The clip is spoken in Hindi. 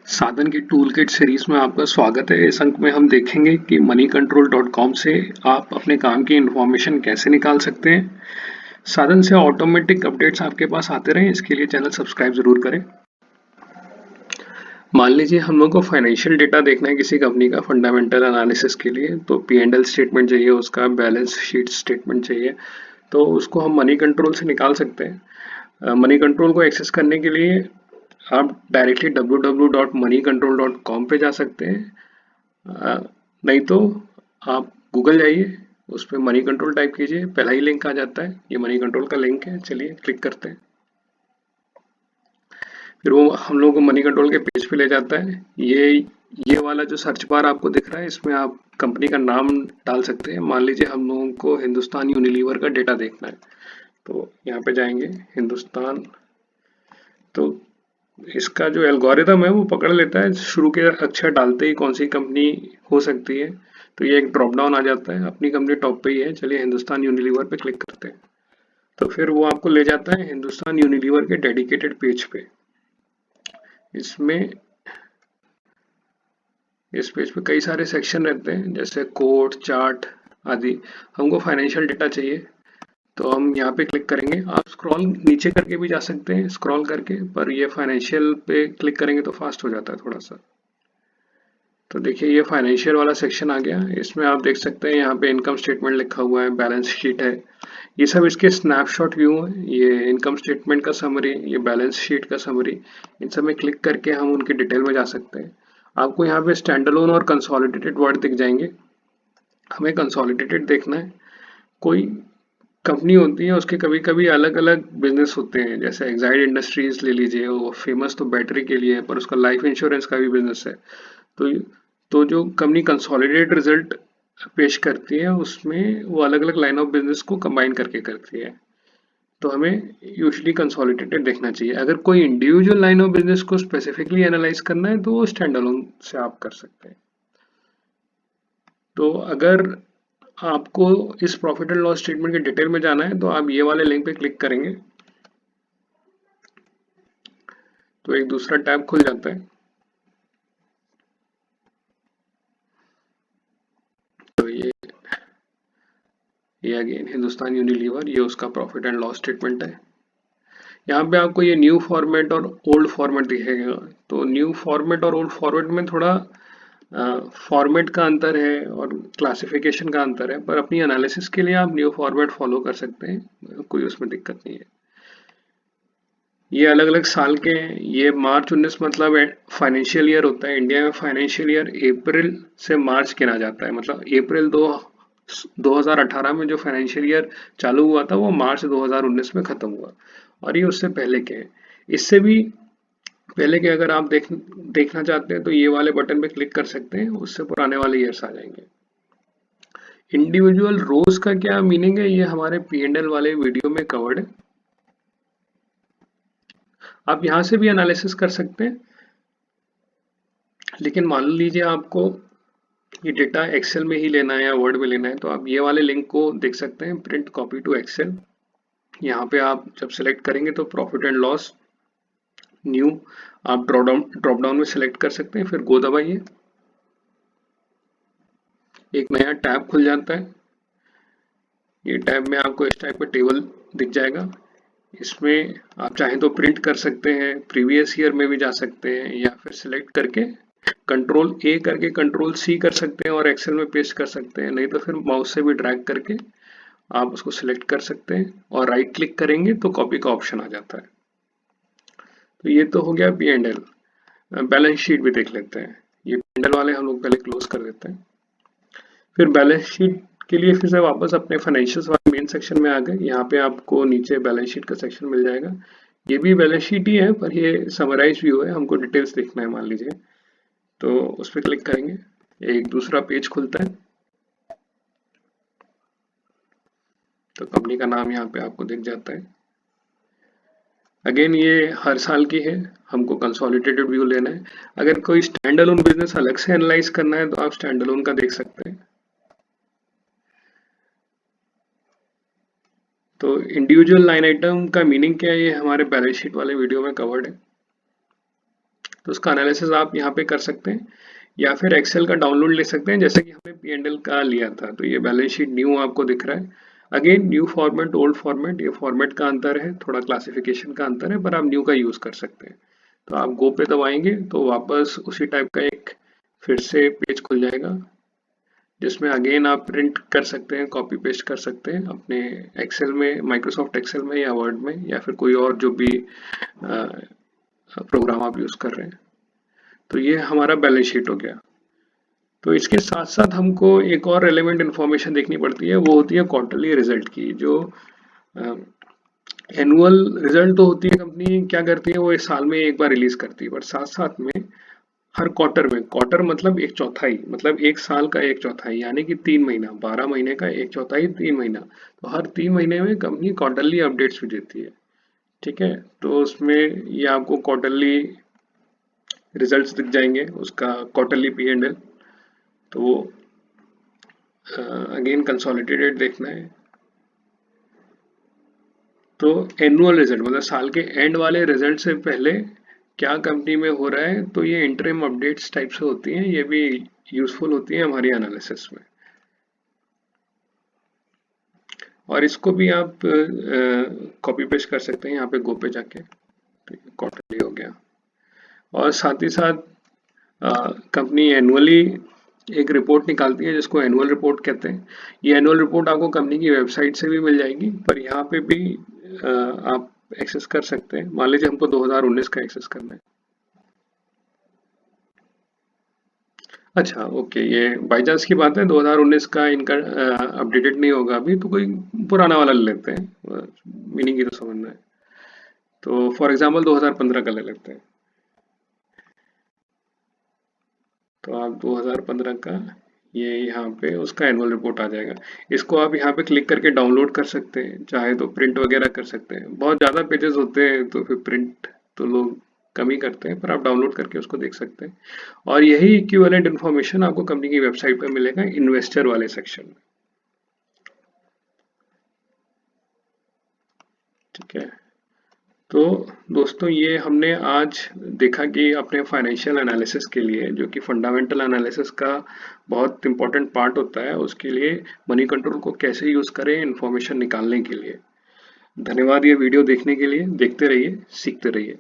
साधन की टूल किट सीरीज में आपका स्वागत है। इस अंक में हम देखेंगे कि moneycontrol.com से आप अपने काम की इंफॉर्मेशन कैसे निकाल सकते हैं। साधन से ऑटोमेटिक अपडेट्स आपके पास आते रहें, इसके लिए चैनल सब्सक्राइब जरूर करें। मान लीजिए हम लोग को फाइनेंशियल डेटा देखना है किसी कंपनी का फंडामेंटल एनालिसिस के लिए, तो P&L स्टेटमेंट चाहिए, उसका बैलेंस शीट स्टेटमेंट चाहिए, तो उसको हम मनी कंट्रोल से निकाल सकते हैं। मनी कंट्रोल को एक्सेस करने के लिए आप डायरेक्टली www.moneycontrol.com पे जा सकते हैं। नहीं तो आप गूगल जाइए, उस पर मनी कंट्रोल टाइप कीजिए, पहला ही लिंक आ जाता है। ये मनी कंट्रोल का लिंक है, चलिए क्लिक करते हैं। फिर वो हम लोग को मनी कंट्रोल के पेज पे ले जाता है। ये वाला जो सर्च बार आपको दिख रहा है, इसमें आप कंपनी का नाम डाल सकते हैं। मान लीजिए हम लोगों को हिंदुस्तान यूनिलीवर का डेटा देखना है, तो यहाँ पे जाएंगे हिंदुस्तान। तो इसका जो एल्गोरिदम है वो पकड़ लेता है शुरू के अक्षर डालते ही कौन सी कंपनी हो सकती है, तो ये एक ड्रॉप डाउन आ जाता है। अपनी कंपनी टॉप पे ही है, चलिए हिंदुस्तान यूनिलीवर पे क्लिक करते हैं। तो फिर वो आपको ले जाता है हिंदुस्तान यूनिलीवर के डेडिकेटेड पेज पे। इसमें इस पेज पे कई सारे सेक्शन रहते हैं, जैसे कोड, चार्ट आदि। हमको फाइनेंशियल डेटा चाहिए, तो हम यहाँ पे क्लिक करेंगे। आप स्क्रॉल नीचे करके भी जा सकते हैं, स्क्रॉल करके, पर ये फाइनेंशियल पे क्लिक करेंगे तो फास्ट हो जाता है थोड़ा सा। तो देखिए ये फाइनेंशियल वाला सेक्शन आ गया। इसमें आप देख सकते हैं यहाँ पे इनकम स्टेटमेंट लिखा हुआ है, बैलेंस शीट है, ये सब इसके स्नैपशॉट व्यू है। ये इनकम स्टेटमेंट का समरी, ये बैलेंस शीट का समरी, इन सब में क्लिक करके हम उनकी डिटेल में जा सकते हैं। आपको यहाँ पे स्टैंडअलोन और कंसोलिडेटेड वर्ड दिख जाएंगे। हमें कंसोलिडेटेड देखना है। कोई कंपनी होती है, उसके कभी कभी अलग अलग बिजनेस होते हैं, जैसे एक्साइड इंडस्ट्रीज ले लीजिए, वो फेमस तो बैटरी के लिए है, पर उसका लाइफ इंश्योरेंस का भी बिजनेस है। तो तो जो कंपनी कंसोलिडेटेड रिजल्ट पेश करती है, उसमें वो अलग अलग लाइन ऑफ बिजनेस को कंबाइन करके करती है। तो हमें यूजुअली कंसोलिडेटेड देखना चाहिए। अगर कोई इंडिविजुअल लाइन ऑफ बिजनेस को स्पेसिफिकली एनालाइज करना है, तो वो स्टैंड अलोन से आप कर सकते हैं। तो अगर आपको इस प्रॉफिट एंड लॉस स्टेटमेंट के डिटेल में जाना है, तो आप ये वाले लिंक पे क्लिक करेंगे तो एक दूसरा टैब खुल जाता है। तो ये अगेन हिंदुस्तान यूनिलीवर, ये उसका प्रॉफिट एंड लॉस स्टेटमेंट है। यहाँ पे आपको ये न्यू फॉर्मेट और ओल्ड फॉर्मेट दिखेगा। तो न्यू फॉर्मेट और ओल्ड फॉर्मेट में थोड़ा फॉर्मेट का अंतर है और क्लासिफिकेशन का अंतर है, पर अपनी एनालिसिस के लिए आप न्यू फॉर्मेट फॉलो कर सकते हैं, कोई उसमें दिक्कत नहीं है। ये अलग अलग साल के हैं। ये मार्च 19 मतलब फाइनेंशियल ईयर होता है। इंडिया में फाइनेंशियल ईयर अप्रैल से मार्च गिना जाता है, मतलब अप्रैल 2018 में जो फाइनेंशियल ईयर चालू हुआ था, वो मार्च 2019 में खत्म हुआ। और ये उससे पहले के हैं। इससे भी पहले के अगर आप देखना चाहते हैं, तो ये वाले बटन पे क्लिक कर सकते हैं, उससे पुराने वाले ईयर्स आ जाएंगे। इंडिविजुअल रोज का क्या मीनिंग है, ये हमारे P&L वाले वीडियो में कवर्ड है। आप यहाँ से भी एनालिसिस कर सकते हैं, लेकिन मान लीजिए आपको ये डेटा एक्सेल में ही लेना है या वर्ड में लेना है, तो आप ये वाले लिंक को देख सकते हैं, प्रिंट कॉपी टू एक्सेल। यहाँ पे आप जब सिलेक्ट करेंगे तो प्रॉफिट एंड लॉस न्यू आप ड्रॉप डाउन में सिलेक्ट कर सकते हैं, फिर गो दबाइए। एक नया टैब खुल जाता है। ये टैब में आपको इस टाइप का टेबल दिख जाएगा। इसमें आप चाहें तो प्रिंट कर सकते हैं, प्रीवियस ईयर में भी जा सकते हैं, या फिर सिलेक्ट करके कंट्रोल ए करके कंट्रोल सी कर सकते हैं और एक्सेल में पेस्ट कर सकते हैं। नहीं तो फिर माउस से भी ड्रैग करके आप उसको सिलेक्ट कर सकते हैं और राइट क्लिक करेंगे तो कॉपी का ऑप्शन आ जाता है। तो ये तो हो गया P&L। बैलेंस शीट भी देख लेते हैं। ये P&L वाले हम लोग पहले क्लोज कर देते हैं। फिर बैलेंस शीट के लिए फिर से वापस अपने फाइनेंशियल्स वाले मेन सेक्शन में आ गए। यहाँ पे आपको नीचे बैलेंस शीट का सेक्शन मिल जाएगा। ये भी बैलेंस शीट ही है, पर ये समराइज व्यू है, हमको डिटेल्स देखना है मान लीजिए, तो उस पर क्लिक करेंगे, एक दूसरा पेज खुलता है। तो कंपनी का नाम यहाँ पे आपको दिख जाता है। अगेन ये हर साल की है, हमको कंसोलिडेटेड व्यू लेना है। अगर कोई स्टैंड अलोन बिजनेस अलग से एनालाइज करना है, तो आप स्टैंड अलोन का देख सकते हैं। तो इंडिविजुअल लाइन आइटम का मीनिंग क्या है, ये हमारे बैलेंस शीट वाले वीडियो में कवर्ड है। तो उसका एनालिसिस आप यहाँ पे कर सकते हैं, या फिर एक्सेल का डाउनलोड ले सकते हैं, जैसे कि हमने P&L का लिया था। तो ये बैलेंस शीट न्यू आपको दिख रहा है। Again new format, old format, ये फॉर्मेट का अंतर है, थोड़ा क्लासिफिकेशन का अंतर है, पर आप न्यू का यूज कर सकते हैं। तो आप गो पे दबाएंगे तो वापस उसी टाइप का एक फिर से पेज खुल जाएगा, जिसमें अगेन आप प्रिंट कर सकते हैं, कॉपी पेस्ट कर सकते हैं अपने एक्सेल में, माइक्रोसॉफ्ट एक्सेल में या वर्ड में, या फिर कोई और जो भी प्रोग्राम आप यूज कर रहे हैं। तो ये हमारा बैलेंस शीट हो गया। तो इसके साथ साथ हमको एक और रेलेवेंट इंफॉर्मेशन देखनी पड़ती है, वो होती है क्वार्टरली रिजल्ट की। जो एनुअल रिजल्ट तो होती है, कंपनी क्या करती है वो इस साल में एक बार रिलीज करती है, पर साथ साथ में हर क्वार्टर में, क्वार्टर मतलब एक चौथाई, मतलब एक साल का एक चौथाई, यानी कि 3 महीना, 12 महीने का एक चौथाई 3 महीना, तो हर 3 महीने में कंपनी क्वार्टरली अपडेट्स भी देती है। ठीक है, तो उसमें ये आपको क्वार्टरली रिजल्ट्स दिख जाएंगे, उसका क्वार्टरली P&L। तो अगेन कंसोलिडेटेड देखना है, तो एनुअल रिजल्ट मतलब साल के एंड वाले रिजल्ट से पहले क्या कंपनी में हो रहा है, तो ये इंटरिम अपडेट्स टाइप से होती हैं, ये भी यूजफुल होती हैं हमारी एनालिसिस में। और इसको भी आप कॉपी पेस्ट कर सकते हैं यहाँ पे गो पे जाके। तो क्वार्टरली हो गया। और साथ ही साथ कंपनी एनुअली एक रिपोर्ट निकालती है, जिसको एनुअल रिपोर्ट कहते हैं। ये एनुअल रिपोर्ट आपको कंपनी की वेबसाइट से भी मिल जाएगी, पर यहाँ पे भी आप एक्सेस कर सकते हैं। मान लीजिए हमको 2019 का एक्सेस करना है। अच्छा, ओके, ये बाई चांस की बात है, 2019 का इनका अपडेटेड नहीं होगा अभी, तो कोई पुराना वाला ले लेते हैं, मीनिंग की तो समझना है। तो फॉर एग्जांपल 2015 का ले लेते हैं। तो आप 2015 का ये यहाँ पे उसका एनुअल रिपोर्ट आ जाएगा। इसको आप यहाँ पे क्लिक करके डाउनलोड कर सकते हैं, चाहे तो प्रिंट वगैरह कर सकते हैं। बहुत ज़्यादा पेजेस होते हैं तो फिर प्रिंट तो लोग कम ही करते हैं, पर आप डाउनलोड करके उसको देख सकते हैं। और यही इक्विवेलेंट इन्फॉर्मेशन आपको कंपनी की वेबसाइट पर मिलेगा, इन्वेस्टर वाले सेक्शन में। ठीक है, तो दोस्तों ये हमने आज देखा कि अपने फाइनेंशियल एनालिसिस के लिए, जो कि फंडामेंटल एनालिसिस का बहुत इंपॉर्टेंट पार्ट होता है, उसके लिए मनी कंट्रोल को कैसे यूज करें इंफॉर्मेशन निकालने के लिए। धन्यवाद ये वीडियो देखने के लिए। देखते रहिए, सीखते रहिए।